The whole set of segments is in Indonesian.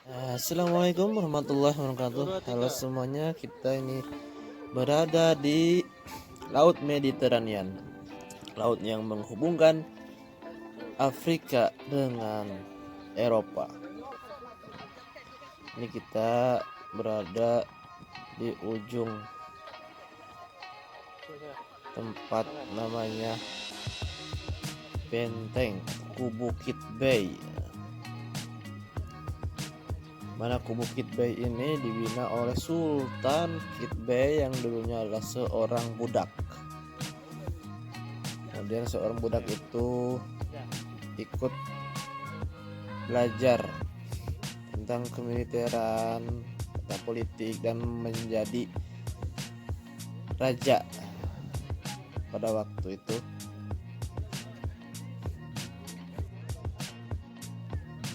Assalamualaikum warahmatullahi wabarakatuh. Halo semuanya, kita ini berada di Laut Mediterranean, laut yang menghubungkan Afrika dengan Eropa. Ini kita berada di ujung tempat namanya Benteng Kubu Kit Bay. Mana Kubu Kit Bay ini dibina oleh Sultan Kit Bay yang dulunya adalah seorang budak. Kemudian seorang budak itu ikut belajar tentang kemiliteran, tentang politik, dan menjadi raja pada waktu itu.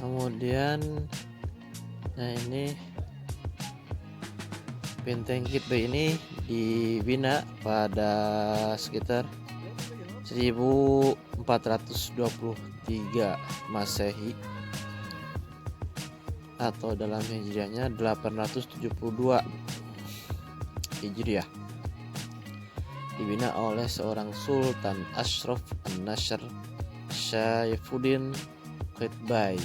Kemudian ini Benteng Kit Bay ini dibina pada sekitar 1423 Masehi atau dalam hijriahnya 872 Hijriah. Dibina oleh seorang Sultan Ashraf An-Nasr Saifuddin Qitbai.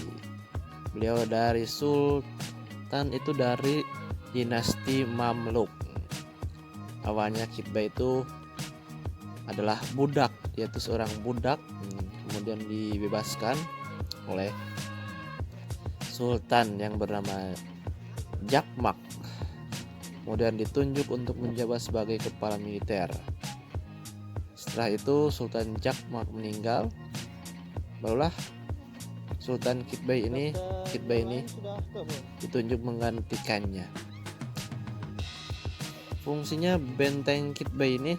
Beliau dari Sultan itu dari dinasti Mamluk. Awalnya Qitbai itu adalah budak, yaitu seorang budak, kemudian dibebaskan oleh Sultan yang bernama Jakmak. Kemudian ditunjuk untuk menjabat sebagai kepala militer. Setelah itu Sultan Jakmak meninggal, barulah Sultan Qitbai ini ditunjuk menggantikannya. Fungsinya Benteng Qitbai ini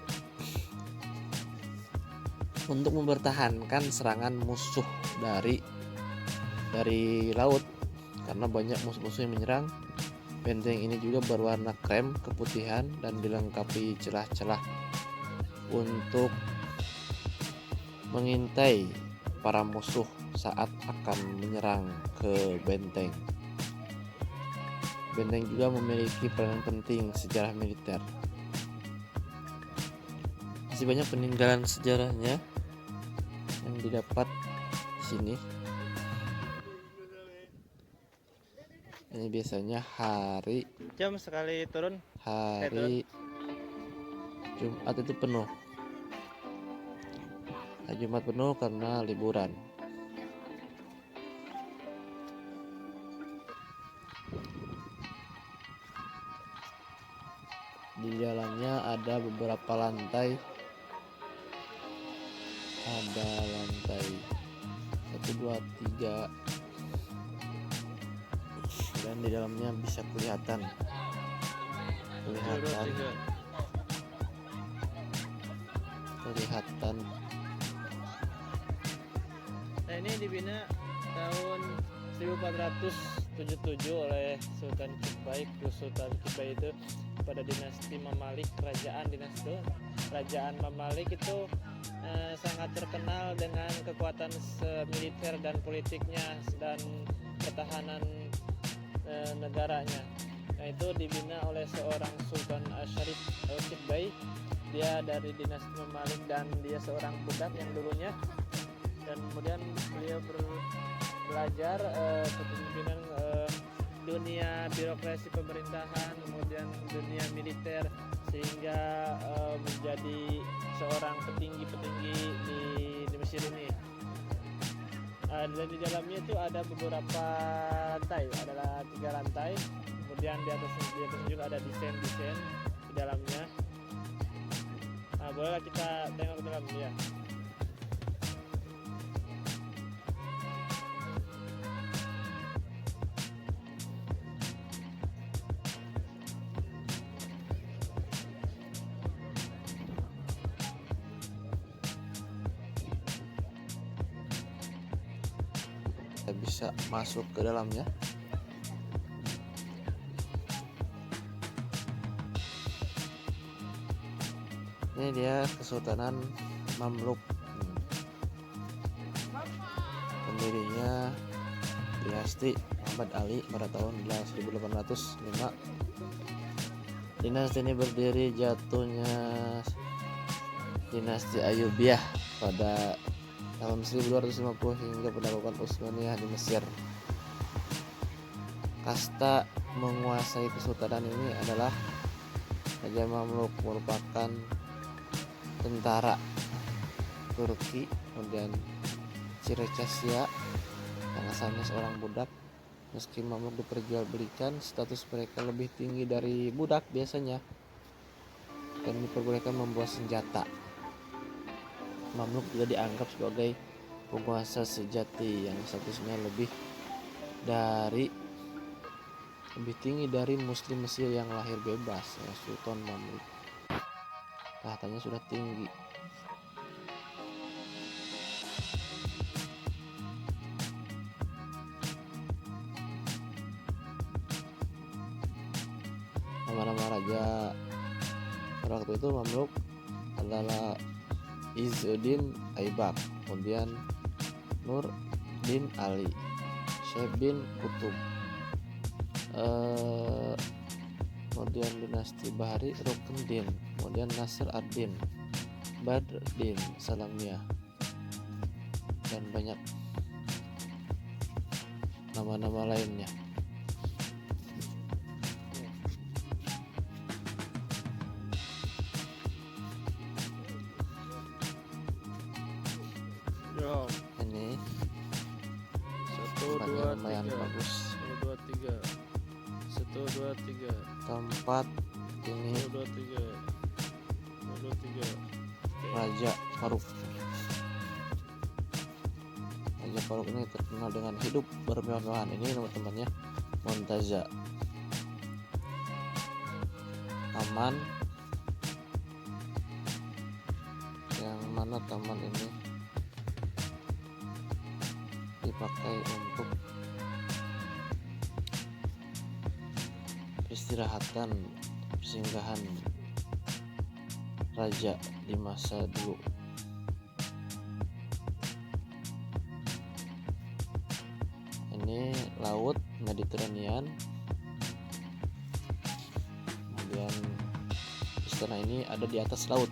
untuk mempertahankan serangan musuh dari laut, karena banyak musuh-musuh yang menyerang. Benteng ini juga berwarna krem keputihan dan dilengkapi celah-celah untuk mengintai para musuh saat akan menyerang ke benteng. Benteng juga memiliki peran penting sejarah militer. Masih banyak peninggalan sejarahnya yang didapat di sini. Ini biasanya hari jam sekali turun. Hari Jumat itu penuh. Hari Jumat penuh karena liburan. Di dalamnya ada beberapa lantai. Ada lantai 1, 2, 3. Dan di dalamnya bisa kelihatan Nah, ini dibina tahun 1477 oleh Sultan Qitbai. Sultan Qitbai itu pada dinasti Mamalik, kerajaan Mamalik itu sangat terkenal dengan kekuatan militer dan politiknya dan pertahanan negaranya. Nah, itu dibina oleh seorang Sultan Ashraf Qitbai. Dia dari dinasti Mamalik dan dia seorang budak yang dulunya, dan kemudian beliau belajar kepemimpinan dunia birokrasi pemerintahan, kemudian dunia militer, sehingga menjadi seorang petinggi-petinggi di Mesir ini. Dan di dalamnya itu ada beberapa lantai, adalah 3 lantai. Kemudian di atasnya juga ada desain-desain di dalamnya. Nah, bolehlah kita tengok ke dalam ya. Kita bisa masuk ke dalamnya. Ini dia Kesultanan Mamluk. Pendirinya dinasti Muhammad Ali pada tahun 1805. Dinasti ini berdiri jatuhnya dinasti Ayyubiyah pada tahun 1250 hingga penaklukan Utsmaniyah di Mesir. Kasta menguasai kesultanan ini adalah Raja Mamluk, merupakan tentara Turki, kemudian Circassia yang asalnya seorang budak. Meski Mamluk diperjualbelikan, status mereka lebih tinggi dari budak biasanya dan diperbolehkan membawa senjata. Mamluk juga dianggap sebagai penguasa sejati yang statusnya lebih tinggi dari Muslim Mesir yang lahir bebas, ya, Sultan Mamluk. Tahtanya sudah tinggi. Nama-nama raja pada waktu itu Mamluk adalah Izzuddin Aibak, kemudian Nur bin Ali, Syekh bin Qutb, kemudian dinasti Bahri Ruknuddin, kemudian Nasr ad-Din, Badruddin, Salamiyah, dan banyak nama-nama lainnya. Ini 1 2 lumayan 3 bagus. 1 2 3 1 2 3 Tempat ini 1 2 3 1 2 3. Raja Faruk. Raja Faruk ini terkenal dengan hidup bermewah-mewahan. Ini teman-temannya Montaza, taman, yang mana taman ini dipakai untuk peristirahatan, persinggahan raja di masa dulu. Ini laut Mediterranean. Kemudian istana ini ada di atas laut.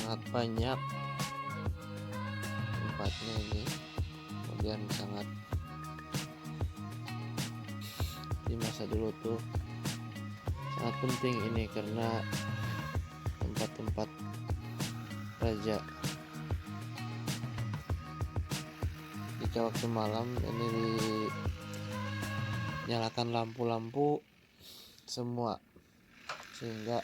Sangat banyak tempatnya ini, kemudian sangat di masa dulu tuh sangat penting ini karena tempat-tempat raja. Jika waktu malam ini dinyalakan lampu-lampu semua, sehingga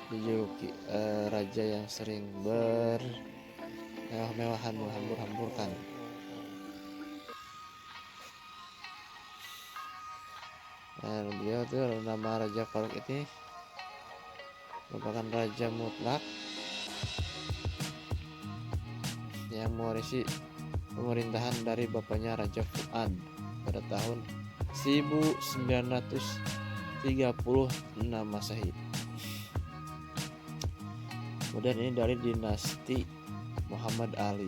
dijuluki raja yang sering bermewah-mewahan, menghambur-hamburkan. Dan beliau itu nama Raja Faruk ini merupakan raja mutlak yang mewarisi pemerintahan dari bapaknya Raja Fuad pada tahun 1936 Masehi. Kemudian ini dari dinasti Muhammad Ali.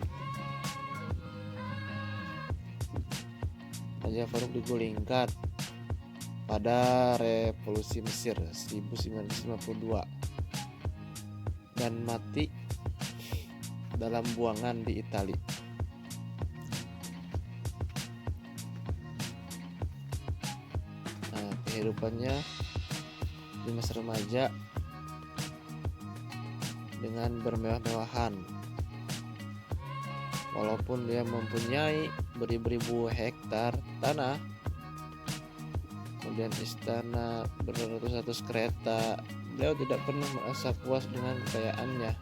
Raja Faruk digulingkan pada Revolusi Mesir 1952 dan mati dalam buangan di Italia. Nah, kehidupannya di masa remaja dengan bermewah-mewahan, walaupun dia mempunyai beribu-ribu hektar tanah, kemudian istana, beratus-ratus kereta, beliau tidak pernah merasa puas dengan kekayaannya.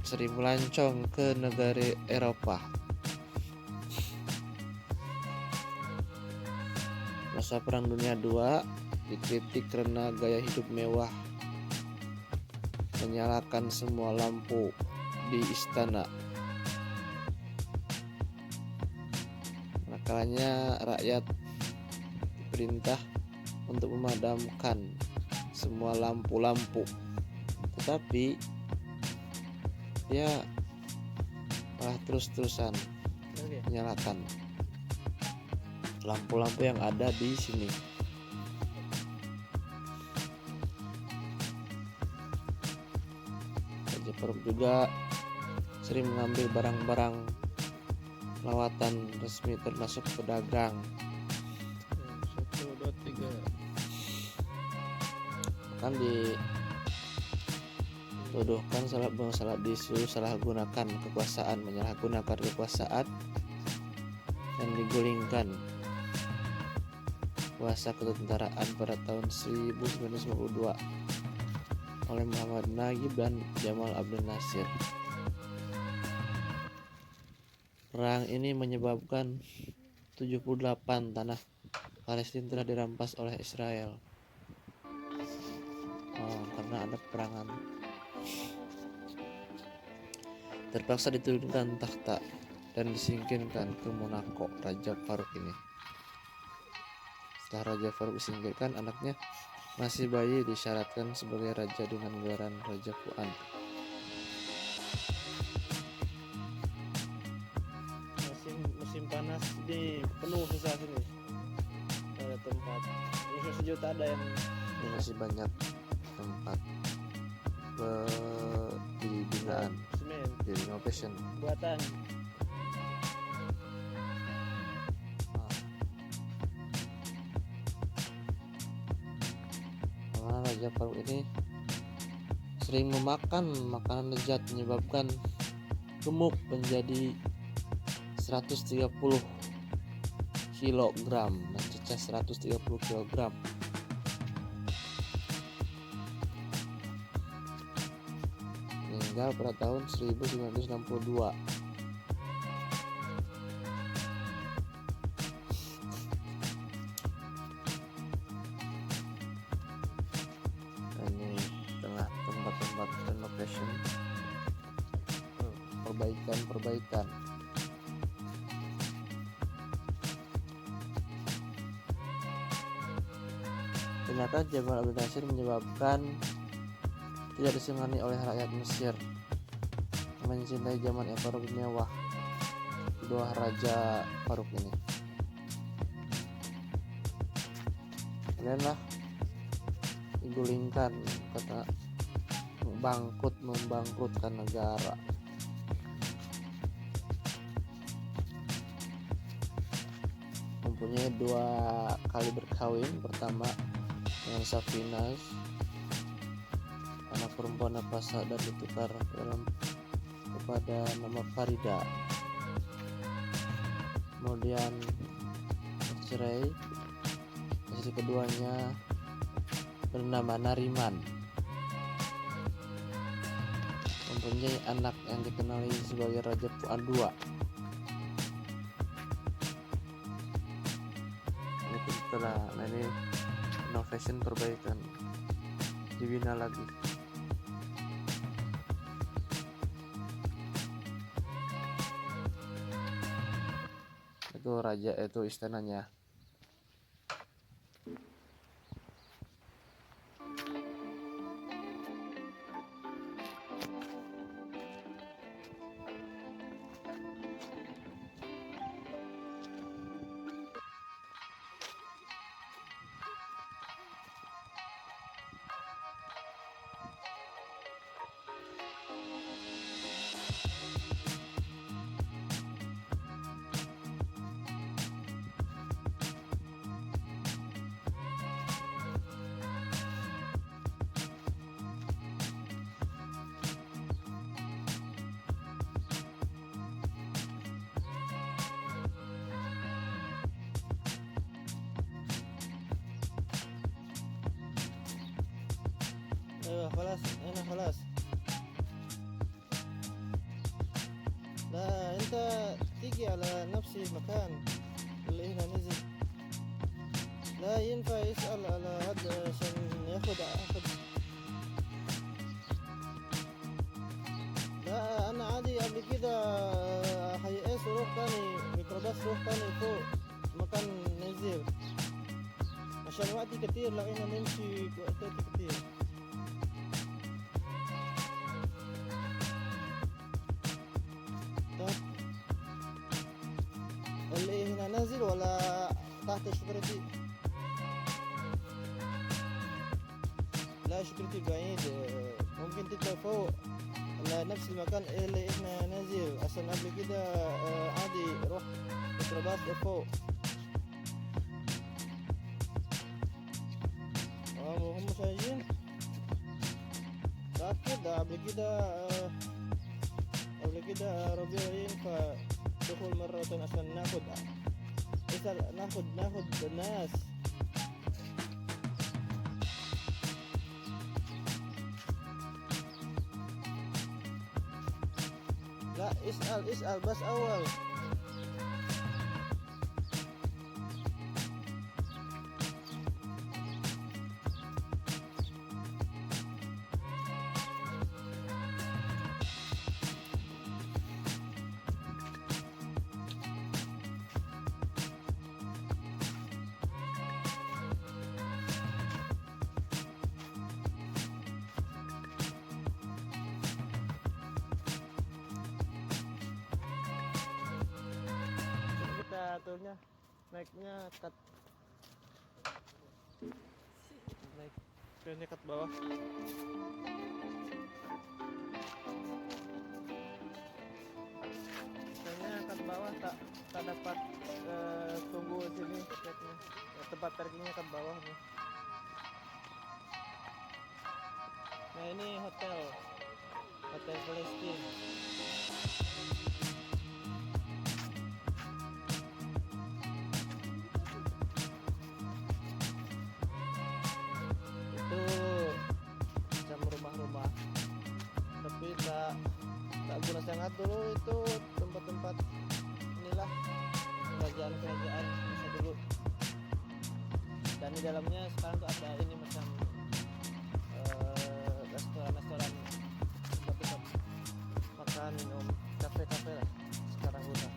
Sering melancong ke negara Eropa. Masa Perang Dunia II dikritik karena gaya hidup mewah, menyalakan semua lampu di istana, kalanya rakyat diperintah untuk memadamkan semua lampu-lampu, tetapi dia malah terus-terusan Oke. menyalakan lampu-lampu yang ada di sini. Raja Farouk juga sering mengambil barang-barang lawatan resmi termasuk pedagang. 1, 2, 3. Kan dituduhkan salah gunakan kekuasaan, menyalahgunakan kekuasaan dan digulingkan kuasa ketentaraan pada tahun 1952 oleh Muhammad Naguib dan Jamal Abdel Nasir. Perang ini menyebabkan 78 tanah Palestina telah dirampas oleh Israel. Karena ada peperangan. Terpaksa diturunkan takhta dan disingkirkan ke Monaco Raja Farouk ini. Setelah Raja Farouk disingkirkan, anaknya masih bayi disyaratkan sebagai raja dengan gelaran Raja Fuad. Musim panas di penuh sisa sini. Ada tempat. Ini sejuta ada yang Ini masih banyak tempat di binaan, semen di renovation. buatan. Karena Raja Farouk ini sering memakan makanan lezat menyebabkan gemuk menjadi 130 kg, mencecah 130 kg. Meninggal pada tahun 1962. Ini tengah tempat-tempat renovation, perbaikan. Tindakan Jamal Abdel Nasir menyebabkan tidak disegani oleh rakyat Mesir yang mencintai zaman yang Farouk mewah. Kedua Raja Farouk ini kemudianlah digulingkan kata membangkrutkan negara. Mempunyai 2 kali berkawin, pertama dengan Safinas, anak perempuan Nafasa, dan ditukar kepada nama Farida. Kemudian bercerai. Istri keduanya bernama Nariman, mempunyai anak yang dikenali sebagai Raja Fuad II. Ini setelah ini renovation, perbaikan, dibina lagi. Itu raja, itu istananya. خلاص انا خلاص. لا انت تيجي على نفس المكان اللي هنا نزل. لا ينفع يسأل على هذا عشان ياخد. لا انا عادي قبل كده هيئس وروح تاني ميكروباص تروح تاني فوق مكان نزل عشان وقتي كتير لقينا نمشي وقتات كتير. طب اللي هنا نازل ولا تحت الشجرة دي؟ لا شجرتي بعيد، ممكن تطلع فوق لنفس المكان اللي احنا نازل عشان قبل كده عادي روح ميكروباص لفوق. هم مش عايزين تأكد قبل كده ربيع ينفع دخول مرة عشان ناخد ناس. لا اسأل بس أول. Kita turnya naiknya cut bawah. Misalnya cut bawah tak dapat tunggu sini tiketnya. Tempat parkirnya cut bawah nih. Nah ini hotel Palestine. Macam rumah-rumah tapi tak guna sangat dulu. Itu tempat-tempat inilah kerajaan masa dulu, dan di dalamnya sekarang tuh ada ini macam restoran, tempat-tempat makan minum, kafe lah sekarang udah.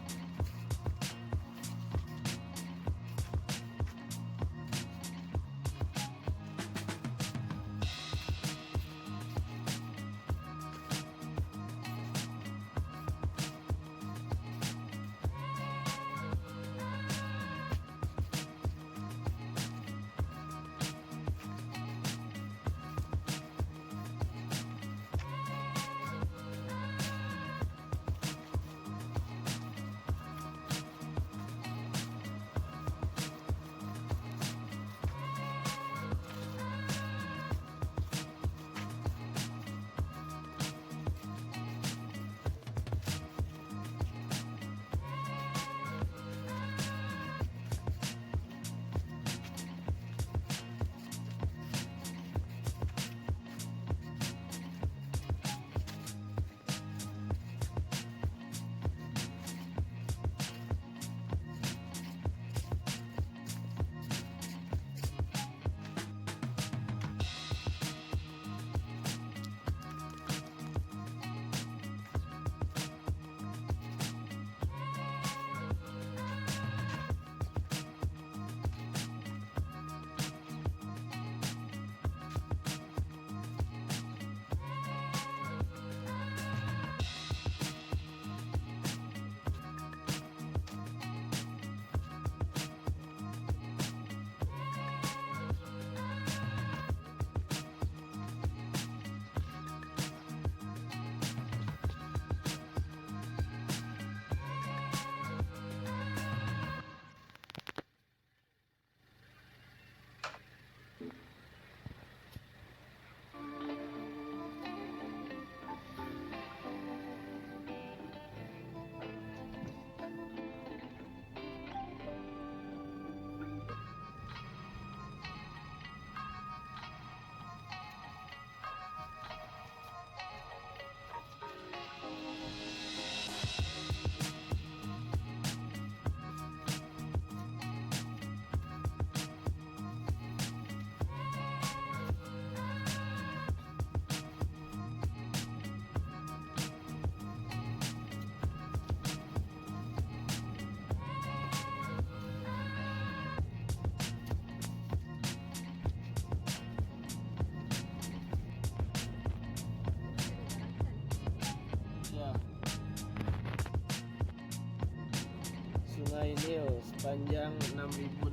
panjang 6.650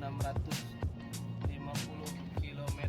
km.